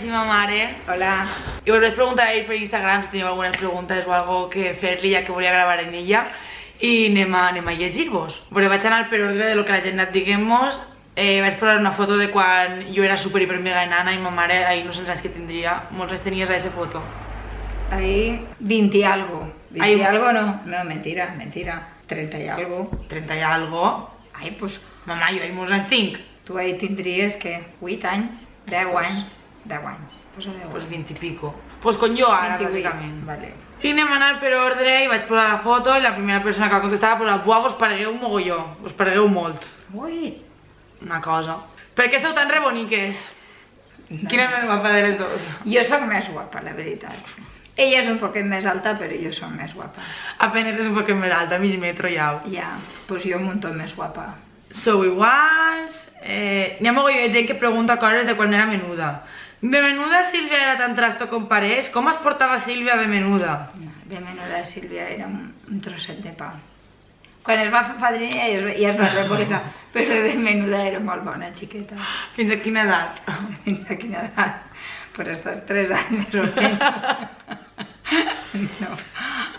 soy ma mare. Hola. I us vaig preguntar a ell per Instagram si teniu algunes preguntes o algo que fer-li, ja que volia gravar en ella. I anem a llegir-vos. Però vaig anar per ordre de lo que la gent anat diguem-nos. Vaig posar una foto de quan jo era super hiper mega enana i ma mare ahir no sé anys que tindria. Molts anys tenies a esa foto. Ahí 20 y algo. 20 y algo no. No, mentira. 30 y algo. 30 i algo? Ai, pues... Mamà, jo ahir molts anys tinc. Tu ahí tindries, que 8 anys? 10 anys? 10 anys. Posa 10 anys. Pues 20 i pico. Pues con jo ara, 28. bàsicament. Vale. I anem a anar per ordre i vaig posar la foto i la primera persona que va contestar va posar buah, vos paregueu un mogolló, vos paregueu molt. Ui. Una cosa. Per què sou tan reboniques? No. Quina és més guapa de les dues? Jo soc més guapa, la veritat. Ella és un poquet més alta, però jo soc més guapa. Apenas és un poquet més alta, mig metro ja. Ja, pues jo un muntó més guapa. Sou iguals... N'hi ha mogolló de gent que pregunta coses de quan era menuda. De menuda Sílvia era tan trasto com pareix? Com es portava Sílvia de menuda? De menuda Sílvia era un trosset de pa. Quan es va fer fadrina ja es va republicar, però de menuda era molt bona, xiqueta. Fins a quina edat? Fins a quina edat? Per estar 3 anys més o menys. No,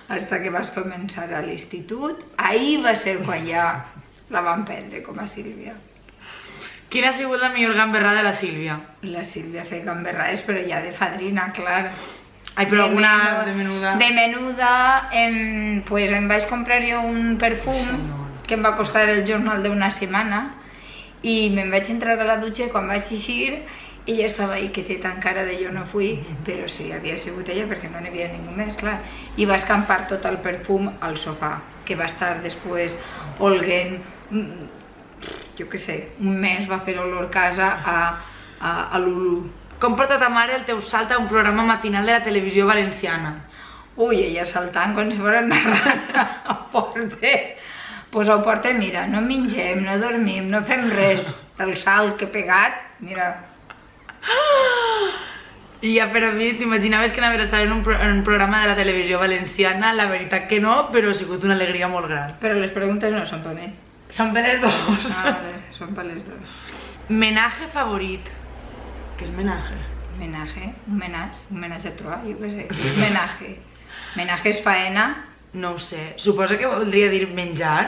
hasta que vas començar a l'institut, ahir va ser quan ja la van prendre com a Sílvia. Quina ha sigut la millor gamberrada de la Sílvia? La Sílvia feia gamberrades, però ja de fadrina, clar. Ai, però alguna de menuda? De menuda, pues em vaig comprar jo un perfum que em va costar el jornal d'una setmana i me'n vaig entrar a la dutxa i quan vaig eixir ella estava ahí que té tan cara de jo no fui, però sí, havia sigut ella perquè no n'hi havia ningú més, clar. I va escampar tot el perfum al sofà, que va estar després olguent, jo què sé, un mes va fer olor casa a l'Ulu. Com porta ta mare el teu salt a un programa matinal de la televisió valenciana? Ui, ella saltant com si fos una rana, ho porta. Pues ho porta, mira, no mengem, no dormim, no fem res. El salt que he pegat, mira... I ja per a mi, t'imaginaves que anaves a estar en un programa de la televisió valenciana? La veritat que no, però ha sigut una alegria molt gran. Però les preguntes no són per mi. Són per les dos. Ah, bé, són per les dos. Menatge favorit. Què és menatge? Menatge? Un menatge a trobar, jo què sé. Menatge. Menatge és faena? No ho sé. Suposa que voldria dir menjar?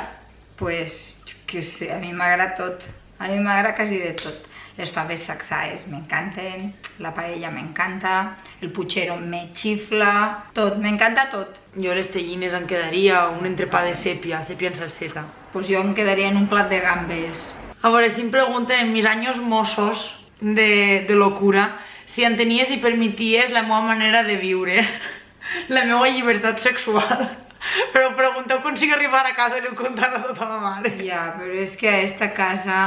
Pues, que sé, a mi m'agrada tot. A mi m'agrada quasi de tot. Les faves sacsades m'encanten, la paella m'encanta, el puchero me xifla, tot, m'encanta tot. Jo les tellines em quedaria un entrepà de sèpia en salseta. Pues jo em quedaria en un plat de gambes. A veure, si em pregunten en mis años mozos de locura si entenies i permeties la meva manera de viure, la meva llibertat sexual. Però pregunteu com sigui arribar a casa i li ho contar a tota ma mare. Ja, però és que a esta casa...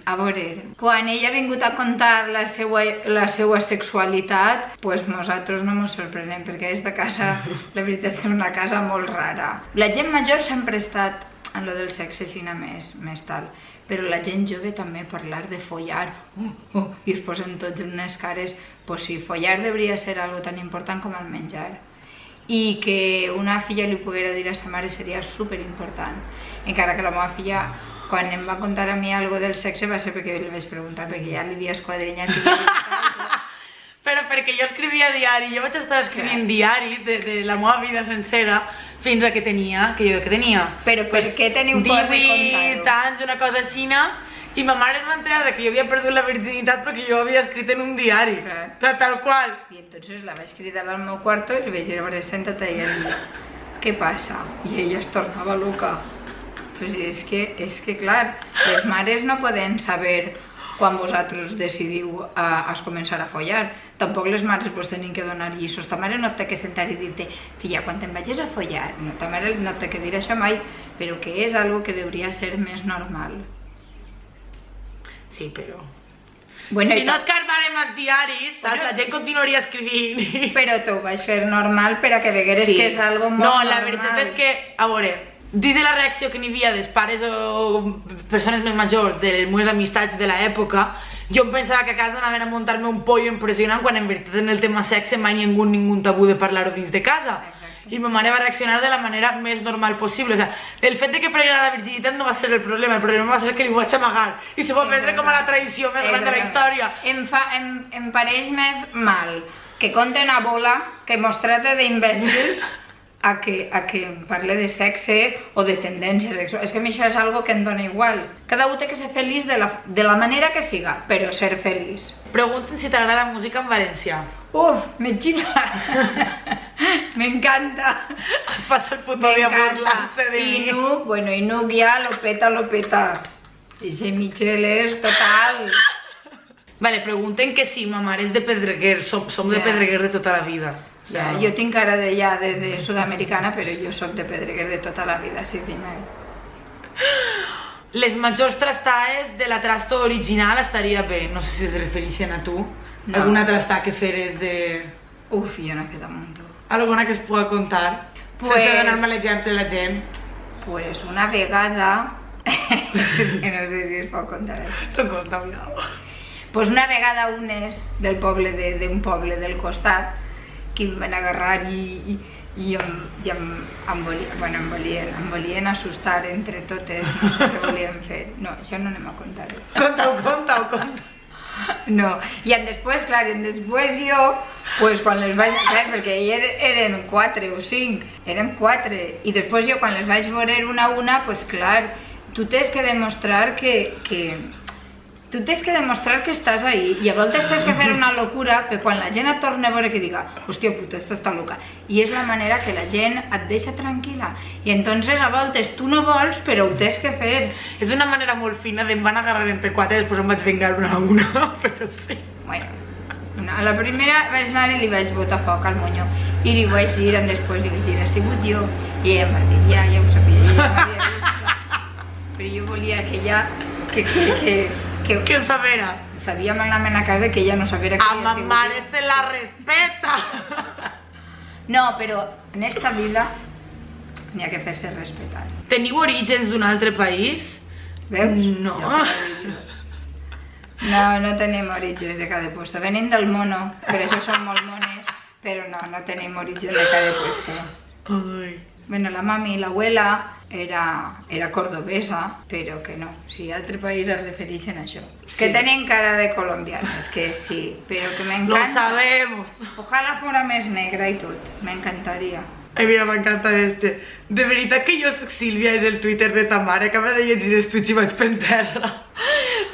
a veure, quan ella ha vingut a contar la seva sexualitat, pues nosaltres no ens sorprenem, perquè aquesta casa, la veritat, és una casa molt rara. La gent major sempre ha estat en lo del sexe així més tal, però la gent jove també parlar de follar, i es posen tots en unes cares, pues sí, follar hauria ser algo tan important com el menjar. I que una filla li poguera dir a sa mare seria superimportant, encara que la meva filla, quan em va contar a mi algo del sexe va ser perquè li vaig preguntar, perquè ja li havia esquadrinyat i Però perquè jo escrivia diari, jo vaig estar escrivint diaris de la meva vida sencera fins a que tenia, Però per què teniu por de contar-ho? 18 anys, una cosa així, i ma mare es va enterar que jo havia perdut la virginitat perquè jo havia escrit en un diari, tal qual. I entonces la vaig cridar al meu quarto i li vaig dir, a veure, senta't i ell, què passa? I ella es tornava loca. Pues és que clar, les mares no poden saber quan vosaltres decidiu a començar a follar. Tampoc les mares vos tenen que donar lliços. Ta mare no té que sentar i dir-te, filla, quan te'n vagis a follar, ta mare no té que dir això mai, però que és algo que hauria ser més normal. Sí, però... Bueno, si no escarbarem els diaris, saps? La gent continuaria escrivint. Però t'ho vaig fer normal per a que vegueres que és algo molt normal. No, la veritat és que, a veure, dins de la reacció que n'hi havia dels pares o persones més majors de les meves amistats de l'època, jo em pensava que a casa anaven a muntar-me un pollo impressionant quan en veritat en el tema sexe mai ningú tabú de parlar-ho dins de casa. i ma mare va reaccionar de la manera més normal possible. O sigui, el fet de que prenguera la virginitat no va ser el problema va ser que li ho vaig amagar i se va prendre com a la traïció més gran de la història. Em pareix més mal que conte una bola que mostrar-te d'imbècil a que em parle de sexe o de tendència sexual. És que a mi això és algo que em dona igual. Cada un té que ser feliç de la manera que siga, però ser feliç. Pregunten si t'agrada la música en valencià. Uf, m'enxina. M'encanta. Es passa el puto dia burlant-se de mi. I Nuc ja lo peta. Ese Michel és total. Vale, pregunten que si ma mare és de Pedreguer, som de Pedreguer de tota la vida. Ja, jo tinc cara de sud-americana, però jo soc de Pedreguer de tota la vida, sí, fill meu. Les majors trastaes de la trasta original estaria bé, no sé si es refereixen a tu. No. Alguna trasta que feres de... Uf, jo n'he fet amunt. Alguna que es pugui contar? Sense donar-me l'exemple a la gent. Pues una vegada... que no sé si es pot contar això. T'ho conta, mira. Pues una vegada unes del poble, d'un poble del costat, que em van agarrar i em volien assustar entre totes, no sé què volien fer. No, això no anem a contar. Conta-ho. No, i després, clar, jo, pues, quan les vaig... Clar, perquè eren 4 o 5, érem 4, i després jo quan les vaig veure una a una, pues clar, tu tens que demostrar tu tens que demostrar que estàs ahí, i a voltes tens que fer una locura que quan la gent et torna a veure que diga hòstia puta, esta està loca, i és la manera que la gent et deixa tranquil·la, i entonces a voltes tu no vols però ho tens que fer. És una manera molt fina de em van agarrar entre 4 i després em vaig vengar una a una, però sí. Bueno, a la primera vaig anar i li vaig botar foc al monyo i li vaig dir, després li vaig dir, ha sigut jo, i ella em va dir, ja ho sabia, ja m'havia vist, però jo volia que ella que ho sabera. Sabíem anar a casa que ella no sabera que a ma mare se la respeta. No, però en esta vida n'hi ha que fer-se respetar. Teniu orígens d'un altre país? Veus? No. No tenim orígens de cada puesto. Venim del mono, per això som molt mones, però no tenim orígens de cada puesto. Ai. Bueno, la mami i l'abuela era cordobesa, però que no. Si altre país es refereixen a això. Sí. Que tenen cara de colombianes, que sí, però que m'encanta. Lo sabemos. Ojalá fora més negra i tot, m'encantaria. Ai, mira, m'encanta este. De veritat que jo soc Sílvia, és el Twitter de ta mare. Acaba de llegir els tuits i vaig per terra.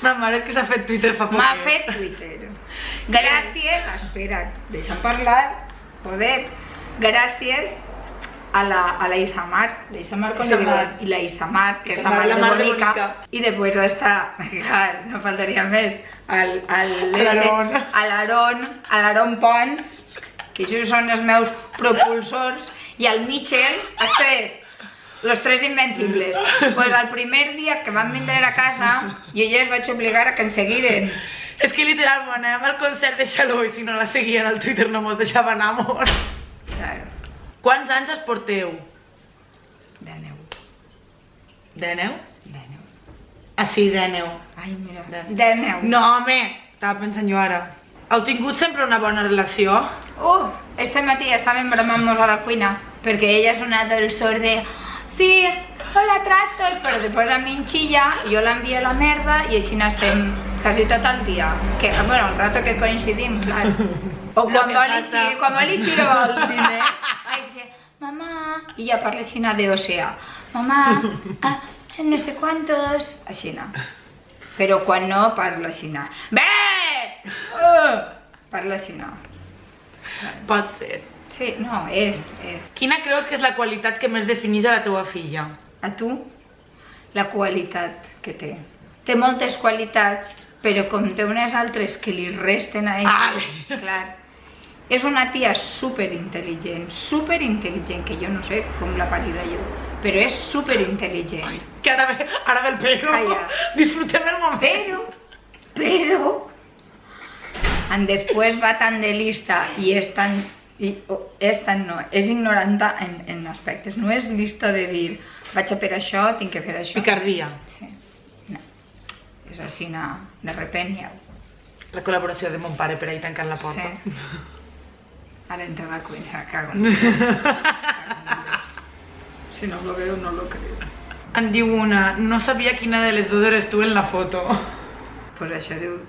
Ma mare és que s'ha fet Twitter fa poc. M'ha fet Twitter. Gràcies, espera't, deixa'm parlar, joder, gràcies a la Isamar, y la Isamar, que es la madre de Bonica, y después está, claro, no faltaría más, al Aaron Pons, que ells són els meus propulsors, i al Michel, los tres invencibles. Pues al primer dia que van vindre a casa, jo ja els vaig obligar a que ens seguiren. És que literal, anàvem al concert de Xaló i si no la seguien al Twitter no mos deixava anar, amor. Claro. Quants anys es porteu? 19. 19? 19. Ah, sí, 19. Ai, mira, 19. No, home, estava pensant jo ara. Heu tingut sempre una bona relació? Este matí estàvem bramant-nos a la cuina, perquè ella és una del sort de sí, hola trastos, però després a mi em xilla, jo l'envio a la merda i així n'estem quasi tot el dia. Que, bueno, el rato que coincidim, clar. O quan vol eixir al diner, és que, mamà, i ja parla així de Ocea, mamà, no sé quantos, així. Però quan no, parla així. Bé! Parla així. Pot ser. Sí, no, és. Quina creus que és la qualitat que més defineix a la teva filla? A tu, la qualitat que té. Té moltes qualitats, però com té unes altres que li resten a ella, clar. És una tia superintel·ligent, que jo no sé com l'ha parida jo, però és superintel·ligent. Que ara ve el però, disfrutem el moment. Però, després va tan de lista i és ignoranta en aspectes, no és lista de dir vaig a per això, tinc que fer això. Picardia. Sí, no, és així, de repent ja. La col·laboració de mon pare per ahir tancant la porta. Sí. Ara entra a la cuina, cago en Si no lo veo, no lo creo. En diu una, no sabia quina de les dues eres tu en la foto. Pues això diu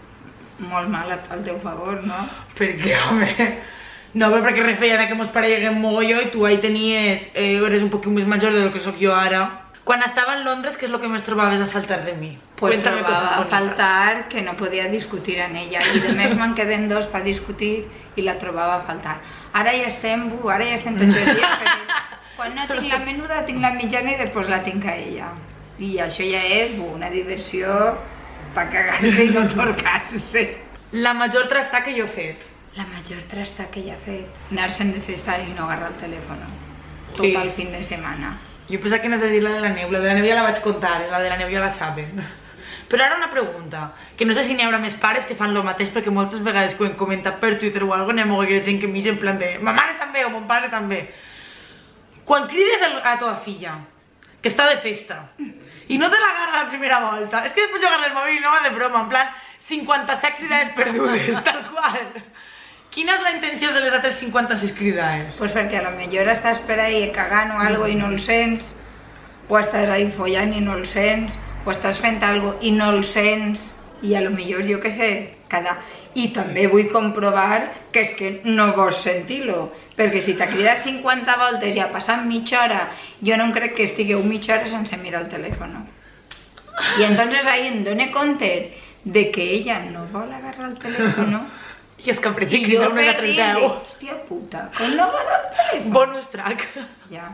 molt mal al teu favor, no? Per què, home? No, però perquè referia que mos pareguem mogolló i tu ahí tenies, eres un poquito més major de lo que soc jo ara. Quan estava en Londres, què és lo que més trobaves a faltar de mi? Pues Cuéntame cosas trobava a bonitas. faltar que no podia discutir en ella i de més me'n queden dos per discutir i la trobava a faltar. Ara ja estem tots els dies perquè quan no tinc la menuda tinc la mitjana i després la tinc a ella. I això ja és una diversió per cagar-se i no torcar-se. La major trasta que jo he fet. La major trasta que ella ha fet, anar-se'n de festa i no agarrar el telèfon tot Sí. el fin de setmana. Jo pensava que no has de dir la de la neu ja la vaig contar, la de la neu ja la saben. Però ara una pregunta, que no sé si n'hi haurà més pares que fan lo mateix, perquè moltes vegades que ho hem comentat per Twitter o alguna cosa, n'hi ha gent que mig en plan de ma mare també o mon pare també. Quan crides a teva filla, que està de festa, i no te l'agarra la primera volta, és que després jo agarro el mòbil i no va de broma, en plan 57 cridades perdudes, tal qual. Quina és la intenció de les altres 56 cridades? Pues perquè a lo millor estàs per ahí cagant o algo i no el sents, o estàs ahí follant i no el sents, o estàs fent algo i no el sents, i a lo millor, jo què sé, I també vull comprovar que és que no vols sentir-lo, perquè si t'ha cridat 50 voltes i ha passat mitja hora, jo no crec que estigueu mitja hora sense mirar el telèfon. I entonces ahí em dono compte de que ella no vol agarrar el telèfon, I es capritx i i crida jo una de per 30 dir, hòstia puta, com no agarra el telèfon? Bonus track. Ja.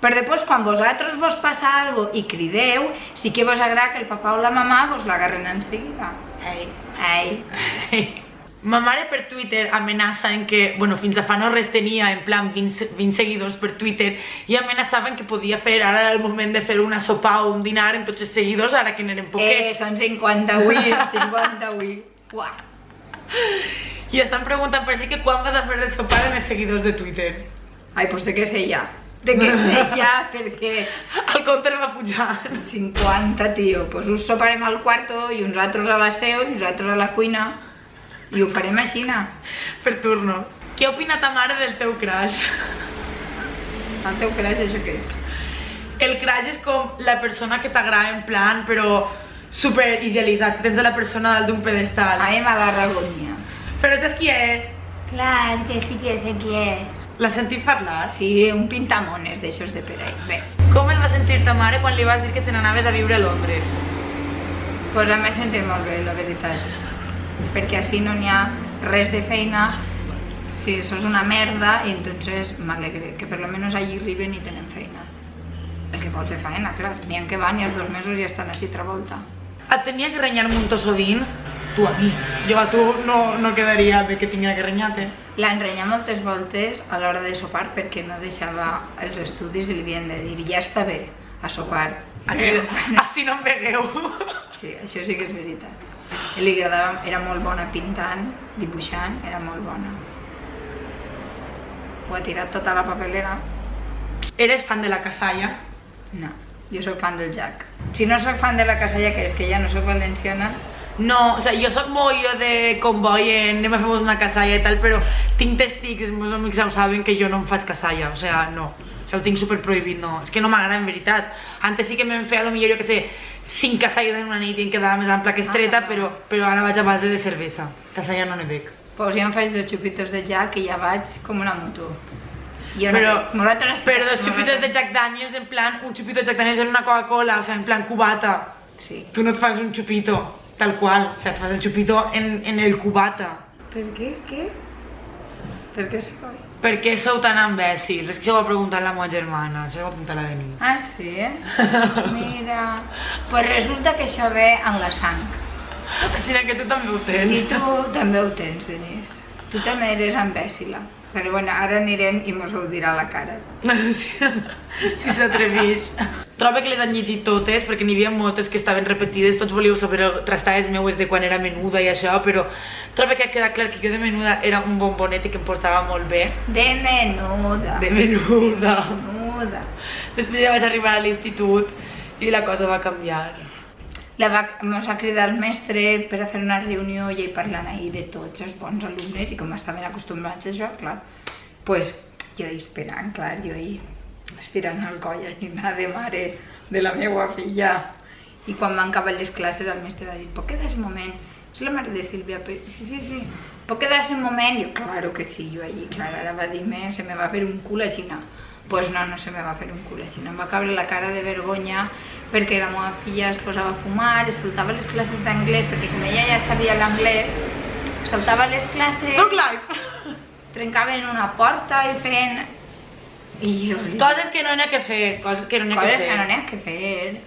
Però després, quan vosaltres vos passa alguna cosa i crideu, sí que vos agrada que el papà o la mamà vos l'agarren en seguida. Ei. Ma mare per Twitter amenaça en que, bueno, fins a fa no res tenia en plan 20 seguidors per Twitter i amenaçava en que podia fer, ara el moment de fer una sopa o un dinar en tots els seguidors, ara que n'eren poquets. Són 58. Uah. I estan preguntant per si que quan vas a fer el sopar en els seguidors de Twitter. Ai, pues de què sé ja? De què sé ja, perquè... El compte va pujant. 50, tio. Pues uns soparem al quarto i uns altres a la seu i uns altres a la cuina. I ho farem així, no? Per turnos. Què opina ta mare del teu crush? El teu crush, això què és? El crush és com la persona que t'agrada en plan, però super idealitzat, que tens a la persona dalt d'un pedestal. A mi m'agarra agonia. Però saps qui és? Clar, que sí que sé qui és. L'has sentit parlar? Sí, un pintamones d'aixòs de per ahí. Bé, Com el va sentir ta mare quan li vas dir que te n'anaves a viure a Londres? pues em vaig sentir molt bé, la veritat. Perquè així no n'hi ha res de feina, si això és una merda, i entonces m'alegre, que per lo menos allí arriben i tenen feina. El que vol fer feina, clar. N'hi ha que van i als 2 mesos ja estan així altra volta. Et tenia que renyar un sovint? Tu a mi. Jo a tu no quedaria bé que tinguera que renyar-te. L'enrenya moltes voltes a l'hora de sopar perquè no deixava els estudis i li havien de dir ja està bé, a sopar. Així no em vegueu. Sí, això sí que és veritat. I li agradava, era molt bona pintant, dibuixant, era molt bona. Ho ha tirat tota la papelera. Eres fan de la casalla? No, jo sóc fan del Jack. Si no sóc fan de la casalla, que és que ja no sóc valenciana, No, o sigui, jo soc molt de comboi, anem a fer una casalla i tal, però tinc testics, els meus amics ja ho saben, que jo no em faig casalla, o sigui, no. Això ho tinc super prohibit, no. És que no m'agrada en veritat. Antes sí que me'n feia, potser, jo que sé, 5 casalles en una nit i em quedava més ampla que estreta, però ara vaig a base de cervesa. Casalla no n'he bec. pues jo em faig 2 xupitos de Jack i ja vaig com una moto. Però 2 xupitos de Jack Daniels, en plan, un xupito de Jack Daniels en una Coca-Cola, o sigui, en plan cubata. Sí. Tu no et fas un xupito, tal qual, o sigui, et fas el xupito en el cubata. Per què? Què? Per què soy? Per què sou tan imbècils? És que això ho ha preguntat la meva germana, això ho ha preguntat la Denise. Ah, sí? Mira... Pues resulta que això ve en la sang. Així que tu també ho I tens. tu també ho tens, Denise. Tu també eres imbècila. Però bueno, ara anirem i mos ho dirà a la cara. Si s'atrevís. Trobo que les han llegit totes, perquè n'hi havia moltes que estaven repetides, tots volíeu saber trastades meues de quan era menuda i això, però trobo que ha quedat clar que jo de menuda era un bombonet i que em portava molt bé. De menuda. De menuda. De menuda. Després ja vaig arribar a l'institut i la cosa va canviar. Ens va cridar el mestre per a fer una reunió i ell parlant ahir de tots els bons alumnes i com estaven acostumbrats a això, clar, pues jo hi esperant, clar, jo hi estirant el coll aixina de mare de la meva filla. I quan van acabar les classes el mestre va dir, ¿por qué das un moment? És la mare de Sílvia, sí. ¿Por qué das un moment? Jo, claro que sí, jo allí, clar, ara va dir-me, se me va fer un cul aixina. Pues no se me va fer un cul aixina. Em va caure la cara de vergonya perquè la meva filla es posava a fumar, es saltava les classes d'anglès, perquè com ella ja sabia l'anglès, saltava les classes, trencaven una porta i feien... Coses que no n'hi ha que fer, coses que no n'hi ha que fer.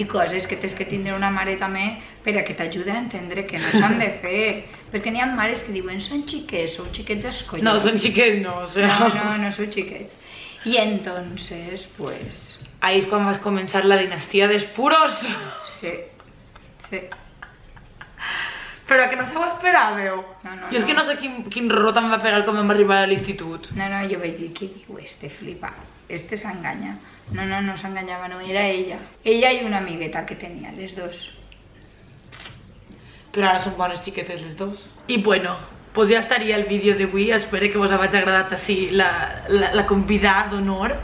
I coses que tens que tindre una mare també per a que t'ajudi a entendre que no s'han de fer. Perquè n'hi ha mares que diuen, són xiquets, sou xiquets escollits. No, són xiquets no, o sea... No sou xiquets. Y entonces, pues... Ahí es cuando vas a comenzar la dinastía de Espuros. Sí. Però que no se ho esperàveu? Jo és que no sé quin rot em va pegar quan vam arribar a l'institut. No, jo vaig dir, què diu este flipa? Este s'enganya. No s'enganyava, no, era ella. Ella i una amigueta que tenia, les dos. Però ara són bones xiquetes les dos. I bueno, pues ja estaria el vídeo d'avui. Espero que vos hagi agradat així la convidada d'honor,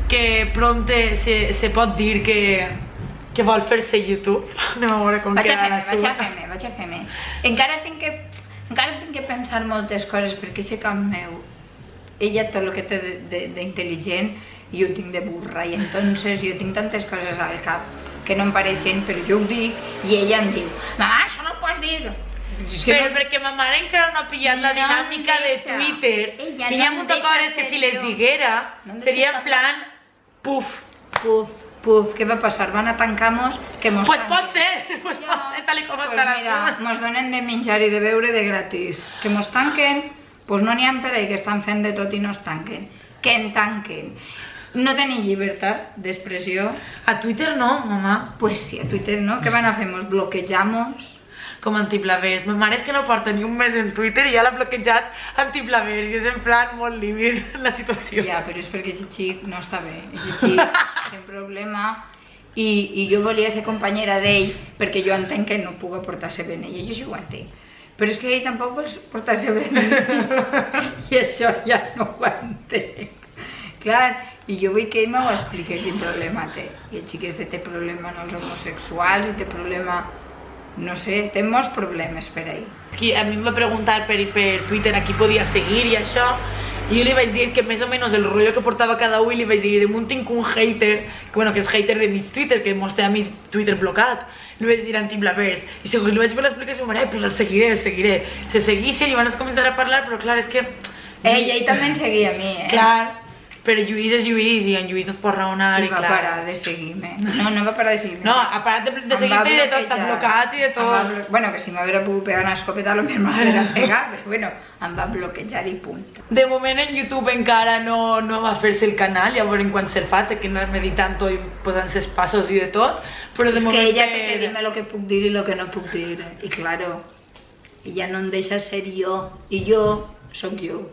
que pronte se pot dir que vol fer-se YouTube. Anem a veure com queda la sua. Vaig a fer-me. Encara tinc que pensar moltes coses, perquè aquest cap meu, ella tot el que té d'intel·ligent, jo ho tinc de burra, i entonces jo tinc tantes coses al cap que no em pareixen, però jo ho dic, i ella em diu, mamà, això no ho pots dir. Però perquè ma mare encara no ha pillat la dinàmica de Twitter, i n'hi ha moltes coses que si les diguera, seria en plan, puf. Puf, què va passar? Van a tancar-nos que mos tanquen. Pues pot ser, tal com està la mira, mos donen de menjar i de beure de gratis. Que mos tanquen, pues no n'hi ha per ahí que estan fent de tot i no es tanquen. Que en tanquen. No tenim llibertat d'expressió. A Twitter no, mamà. Pues sí, a Twitter no. Què van a fer? Mos bloquejamos. Com antiblavers. Ma mare és que no porta ni un mes en Twitter i ja l'ha bloquejat antiblavers. I és en plan molt límit la situació. Ja, però és perquè aquest xic no està bé. Aquest xic té un problema i jo volia ser companyera d'ell perquè jo entenc que no puga portar-se bé en ella. Jo sí ho entenc. Però és que ell tampoc vol portar-se bé en ella. I això ja no ho entenc. Clar, i jo vull que ell m'ho expliqui quin problema té. I el xic té problema amb els homosexuals i té problema... No sé, té molts problemes per ahí. A mi em va preguntar per Twitter a qui podia seguir i això, i jo li vaig dir que més o menys el rotllo que portava cada un, i li vaig dir, damunt tinc un hater, que és hater de mig Twitter, que mos té a mi Twitter blocat. Li vaig dir antiblavers, i segons li vaig fer l'explicació, pues el seguiré. Se seguixen i van començar a parlar, però clar, és que... Ell també em seguia a mi, Clar. Però Lluís és Lluís i en Lluís no es pot raonar i clar... I va parar de seguir-me. No va parar de seguir-me. No, ha parat de seguir-te i de tot, t'ha blocat i de tot. Bueno, que si m'haguera pogut pegar una escopeta a lo més m'haguera pegat, però bueno, em va bloquejar i punt. De moment en YouTube encara no va fer-se el canal, ja veurem quan se'l fa, té que anar meditant i posant-se els passos i de tot, però de moment... És que ella té que dir-me el que puc dir i el que no puc dir, i claro, ella no em deixa ser jo, i jo sóc jo.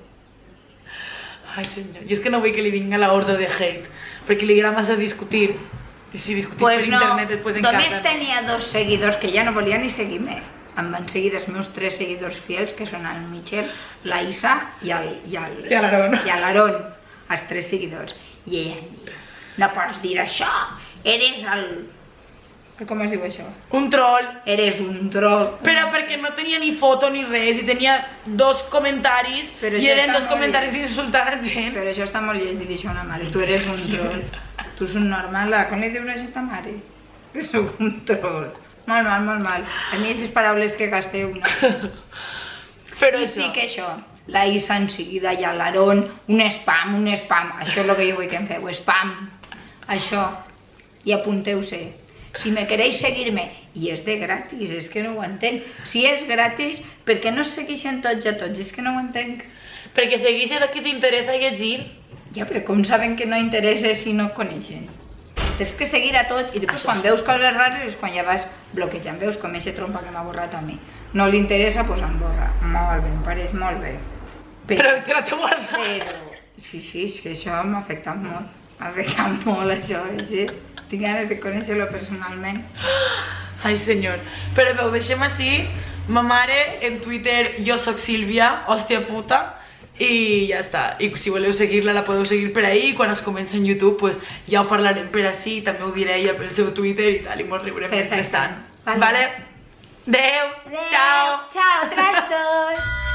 Ai, senyor, jo és que no vull que li vinga la horda de hate, perquè li agrada massa discutir, i si discutís per internet després en casa... Només tenia 2 seguidors que ja no volia ni seguir-me. Em van seguir els meus 3 seguidors fiels, que són el Michel, la Isa i l'Aaron, els 3 seguidors. I ella em diu, no pots dir això, eres el... Com es diu això? Un troll. Eres un troll. Però perquè no tenia ni foto ni res i tenia 2 comentaris i eren 2 comentaris insultant a gent. Però això està molt llest dir-li això a una mare. Tu eres un troll. Tu ets un normal. Com li dius això a ta mare? Que sóc un troll. Molt mal. A mi aquestes paraules que gasteu, no. Però I sí que això. La Isa en seguida i l'Aaron, un spam. Això és el que jo vull que em feu, spam. Això. I apunteu-se. Si me queréis seguir-me, i és de gratis, és que no ho entenc. Si és gratis, per què no segueixen tots a tots? És que no ho entenc. Perquè segueixes a qui t'interessa llegir. Ja, però com saben que no interessa si no coneixen? Tens que seguir a tots i després quan veus coses rares és quan ja vas bloquejant. Veus com eixa trompa que m'ha borrat a mi. No li interessa, doncs em borra. Molt bé, em pareix molt bé. Però te la té guardat. Però... Sí, és que això m'ha afectat molt. M'ha afectat molt això, sí. Tinc ganes de conèixer-lo personalment. Ai, senyor. Però veu, deixem així. Ma mare en Twitter, jo soc Sílvia, hòstia puta. i ja està. I si voleu seguir-la, la podeu seguir per ahí, i quan es comença en YouTube, pues, ja ho parlarem per ací, també ho diré ella pel seu Twitter i tal, i mos riurem mentrestant. Vale? Adeu! Adeu. Ciao! Ciao, trastos!